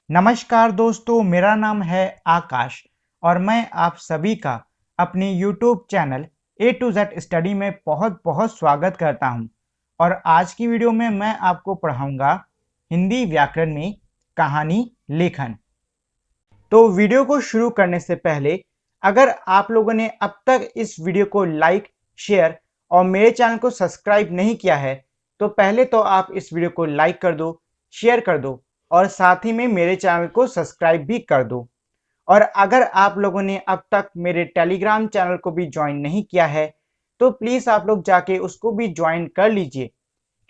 नमस्कार दोस्तों, मेरा नाम है आकाश और मैं आप सभी का अपने YouTube channel A to Z study में बहुत बहुत स्वागत करता हूं। और आज की वीडियो में मैं आपको पढ़ाऊंगा हिंदी व्याकरण में कहानी लेखन। तो वीडियो को शुरू करने से पहले अगर आप लोगों ने अब तक इस वीडियो को लाइक, शेयर और मेरे चैनल को सब्सक्राइब नहीं किया है तो पहले तो आप इस वीडियो को लाइक कर दो, शेयर कर दो और साथ ही में मेरे चैनल को सब्सक्राइब भी कर दो। और अगर आप लोगों ने अब तक मेरे टेलीग्राम चैनल को भी ज्वाइन नहीं किया है तो प्लीज़ आप लोग जाके उसको भी ज्वाइन कर लीजिए,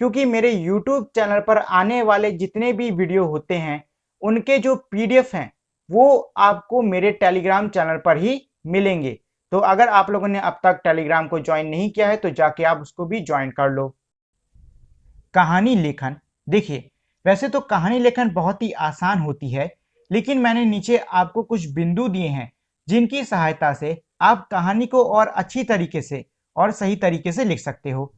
क्योंकि मेरे यूट्यूब चैनल पर आने वाले जितने भी वीडियो होते हैं उनके जो पीडीएफ हैं वो आपको मेरे टेलीग्राम चैनल पर ही मिलेंगे। तो अगर आप लोगों ने अब तक टेलीग्राम को ज्वाइन नहीं किया है तो जाके आप उसको भी ज्वाइन कर लो। कहानी लेखन, देखिए वैसे तो कहानी लेखन बहुत ही आसान होती है, लेकिन मैंने नीचे आपको कुछ बिंदु दिए हैं जिनकी सहायता से आप कहानी को और अच्छी तरीके से और सही तरीके से लिख सकते हो।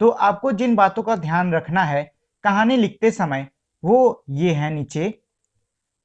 तो आपको जिन बातों का ध्यान रखना है कहानी लिखते समय वो ये है नीचे।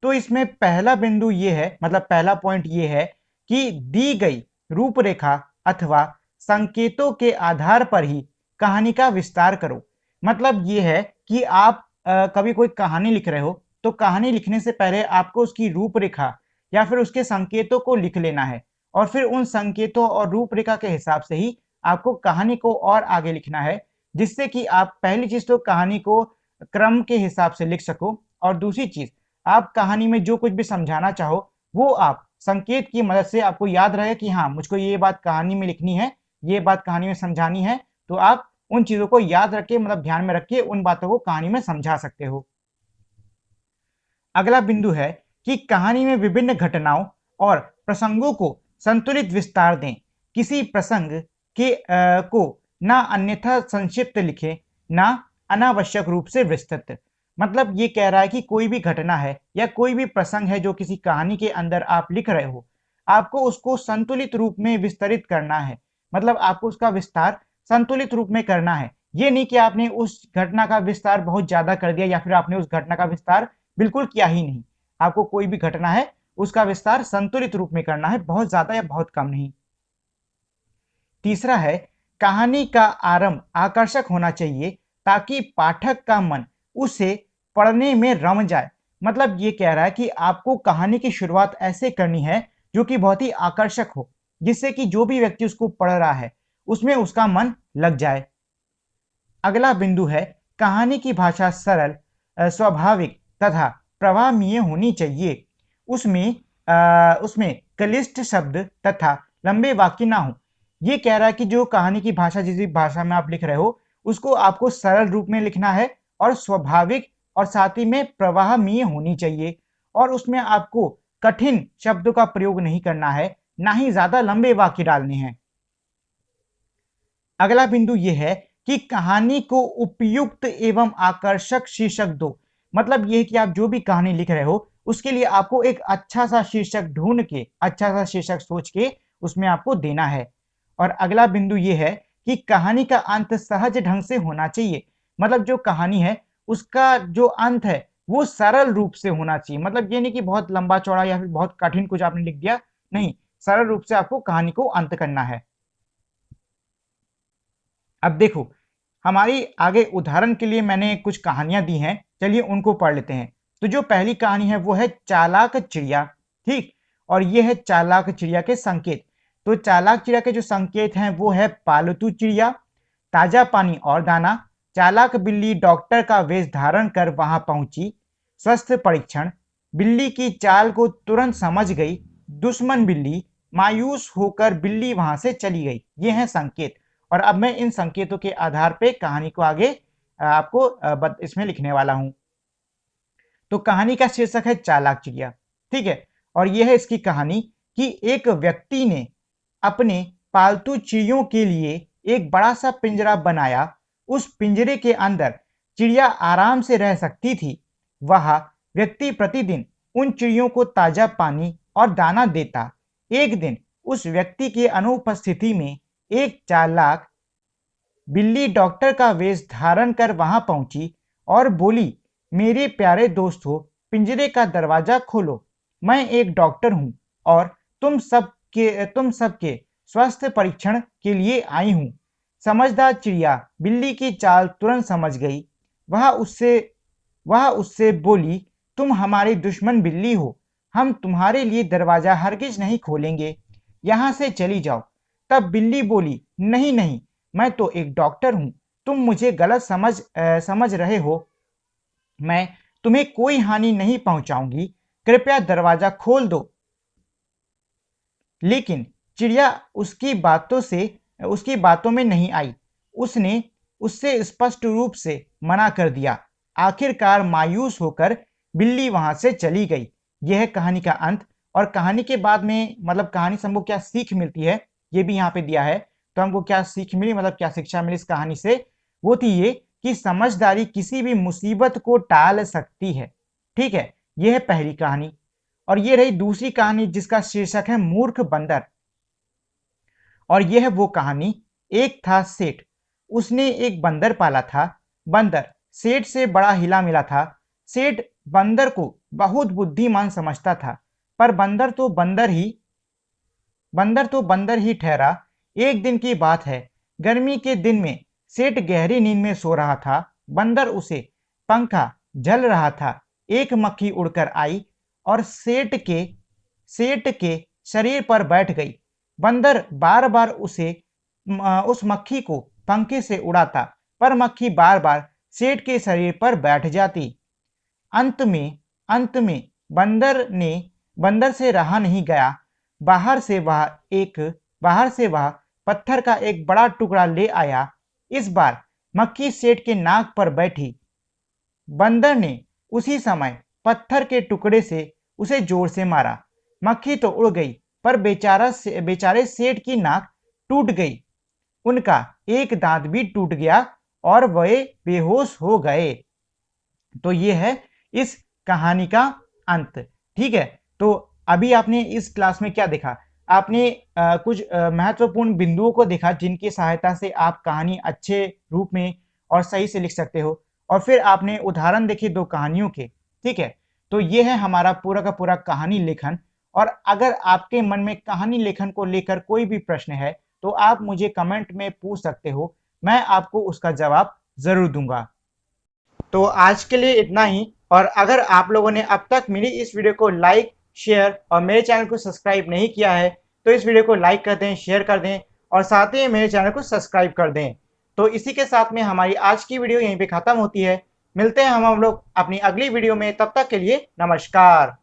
तो इसमें पहला बिंदु ये है, मतलब पहला पॉइंट ये है कि दी गई रूपरेखा अथवा संकेतों के आधार पर ही कहानी का विस्तार करो। मतलब ये है कि आप कभी कोई कहानी लिख रहे हो तो कहानी लिखने से पहले आपको उसकी रूपरेखा या फिर उसके संकेतों को लिख लेना है और फिर उन संकेतों और रूपरेखा के हिसाब से ही आपको कहानी को और आगे लिखना है, जिससे कि आप पहली चीज तो कहानी को क्रम के हिसाब से लिख सको और दूसरी चीज आप कहानी में जो कुछ भी समझाना चाहो वो आप संकेत की मदद से आपको याद रहे कि हाँ मुझको ये बात कहानी में लिखनी है, ये बात कहानी में समझानी है। तो आप उन चीजों को याद रख के, मतलब ध्यान में रख के उन बातों को कहानी में समझा सकते हो। अगला बिंदु है कि कहानी में विभिन्न घटनाओं और प्रसंगों को संतुलित विस्तार दें। किसी प्रसंग के को ना अन्यथा संक्षिप्त लिखें, ना अनावश्यक रूप से विस्तृत। मतलब ये कह रहा है कि कोई भी घटना है या कोई भी प्रसंग है जो किसी कहानी के अंदर आप लिख रहे हो, आपको उसको संतुलित रूप में विस्तरित करना है। मतलब आपको उसका विस्तार संतुलित रूप में करना है। ये नहीं कि आपने उस घटना का विस्तार बहुत ज्यादा कर दिया या फिर आपने उस घटना का विस्तार बिल्कुल किया ही नहीं। आपको कोई भी घटना है उसका विस्तार संतुलित रूप में करना है, बहुत ज्यादा या बहुत कम नहीं। तीसरा है कहानी का आरंभ आकर्षक होना चाहिए ताकि पाठक का मन उसे पढ़ने में रम जाए। मतलब ये कह रहा है कि आपको कहानी की शुरुआत ऐसे करनी है जो कि बहुत ही आकर्षक हो, जिससे कि जो भी व्यक्ति उसको पढ़ रहा है उसमें उसका मन लग जाए। अगला बिंदु है कहानी की भाषा सरल, स्वाभाविक तथा प्रवाहमीय होनी चाहिए। उसमें क्लिष्ट शब्द तथा लंबे वाक्य ना हो। ये कह रहा है कि जो कहानी की भाषा, जिस भी भाषा में आप लिख रहे हो उसको आपको सरल रूप में लिखना है और स्वाभाविक और साथ ही में प्रवाहमीय होनी चाहिए। और उसमें आपको कठिन शब्दों का प्रयोग नहीं करना है, ना ही ज्यादा लंबे वाक्य डालने हैं। अगला बिंदु यह है कि कहानी को उपयुक्त एवं आकर्षक शीर्षक दो। मतलब यह कि आप जो भी कहानी लिख रहे हो उसके लिए आपको एक अच्छा सा शीर्षक ढूंढ के, अच्छा सा शीर्षक सोच के उसमें आपको देना है। और अगला बिंदु यह है कि कहानी का अंत सहज ढंग से होना चाहिए। मतलब जो कहानी है उसका जो अंत है वो सरल रूप से होना चाहिए। मतलब ये नहीं कि बहुत लंबा चौड़ा या फिर बहुत कठिन कुछ आपने लिख दिया, नहीं, सरल रूप से आपको कहानी को अंत करना है। अब देखो, हमारी आगे उदाहरण के लिए मैंने कुछ कहानियां दी हैं, चलिए उनको पढ़ लेते हैं। तो जो पहली कहानी है वो है चालाक चिड़िया। ठीक, और ये है चालाक चिड़िया के संकेत। तो चालाक चिड़िया के जो संकेत हैं वो है पालतू चिड़िया, ताजा पानी और दाना, चालाक बिल्ली डॉक्टर का वेश धारण कर वहां पहुंची, स्वास्थ्य परीक्षण, बिल्ली की चाल को तुरंत समझ गई, दुश्मन बिल्ली, मायूस होकर बिल्ली वहां से चली गई। ये हैं संकेत। और अब मैं इन संकेतों के आधार पे कहानी को आगे आपको इसमें लिखने वाला हूं। तो कहानी का शीर्षक है चालाक चिड़िया। ठीक है, और यह है इसकी कहानी कि एक व्यक्ति ने अपने पालतू चिड़ियों के लिए एक बड़ा सा पिंजरा बनाया। उस पिंजरे के अंदर चिड़िया आराम से रह सकती थी। वह व्यक्ति प्रतिदिन उन चिड़ियों को ताजा पानी और दाना देता। एक दिन उस व्यक्ति की अनुपस्थिति में एक चालाक बिल्ली डॉक्टर का वेश धारण कर वहां पहुंची और बोली, मेरे प्यारे दोस्तों, पिंजरे का दरवाजा खोलो, मैं एक डॉक्टर हूँ और तुम सबके स्वास्थ्य परीक्षण के लिए आई हूँ। समझदार चिड़िया बिल्ली की चाल तुरंत समझ गई। वह उससे बोली, तुम हमारी दुश्मन बिल्ली हो, हम तुम्हारे लिए दरवाजा हरगिज नहीं खोलेंगे, यहाँ से चली जाओ। तब बिल्ली बोली, नहीं नहीं, मैं तो एक डॉक्टर हूँ, तुम मुझे गलत समझ रहे हो, मैं तुम्हें कोई हानि नहीं पहुंचाऊंगी, कृपया दरवाजा खोल दो। लेकिन चिड़िया उसकी बातों में नहीं आई। उसने उससे स्पष्ट रूप से मना कर दिया। आखिरकार मायूस होकर बिल्ली वहां से चली गई। यह है कहानी का अंत। और कहानी के बाद में मतलब कहानी से हमको क्या सीख मिलती है ये भी यहाँ पे दिया है। तो हमको क्या सीख मिली, मतलब क्या शिक्षा मिली इस कहानी से, वो थी ये कि समझदारी किसी भी मुसीबत को टाल सकती है। ठीक है, यह है पहली कहानी। और ये रही दूसरी कहानी जिसका शीर्षक है मूर्ख बंदर। और यह है वो कहानी। एक था सेठ, उसने एक बंदर पाला था। बंदर सेठ से बड़ा हिला मिला था। सेठ बंदर को बहुत बुद्धिमान समझता था, पर बंदर तो बंदर ही ठहरा। एक दिन की बात है, गर्मी के दिन में सेठ गहरी नींद में सो रहा था। बंदर उसे पंखा झल रहा था। एक मक्खी उड़कर आई और सेठ के शरीर पर बैठ गई। बंदर बार बार उस मक्खी को पंखे से उड़ाता, पर मक्खी बार बार सेठ के शरीर पर बैठ जाती। अंत में बंदर से रहा नहीं गया। बाहर से वह पत्थर का एक बड़ा टुकड़ा ले आया। इस बार मक्खी सेठ के नाक पर बैठी। बंदर ने उसी समय पत्थर के टुकड़े से उसे जोर से मारा। मक्खी तो उड़ गई, पर बेचारे सेठ की नाक टूट गई। उनका एक दांत भी टूट गया और वे बेहोश हो गए। तो ये है इस कहानी का अंत। ठीक है, तो अभी आपने इस क्लास में क्या देखा? आपने कुछ महत्वपूर्ण बिंदुओं को देखा जिनकी सहायता से आप कहानी अच्छे रूप में और सही से लिख सकते हो। और फिर आपने उदाहरण देखे दो कहानियों के। ठीक है, तो ये है हमारा पूरा का पूरा कहानी लेखन। और अगर आपके मन में कहानी लेखन को लेकर कोई भी प्रश्न है तो आप मुझे कमेंट में पूछ सकते हो, मैं आपको उसका जवाब जरूर दूंगा। तो आज के लिए इतना ही। और अगर आप लोगों ने अब तक मेरी इस वीडियो को लाइक, शेयर और मेरे चैनल को सब्सक्राइब नहीं किया है तो इस वीडियो को लाइक कर दें, शेयर कर दें और साथ ही मेरे चैनल को सब्सक्राइब कर दें। तो इसी के साथ में हमारी आज की वीडियो यहीं पे खत्म होती है। मिलते हैं हम लोग अपनी अगली वीडियो में, तब तक के लिए नमस्कार।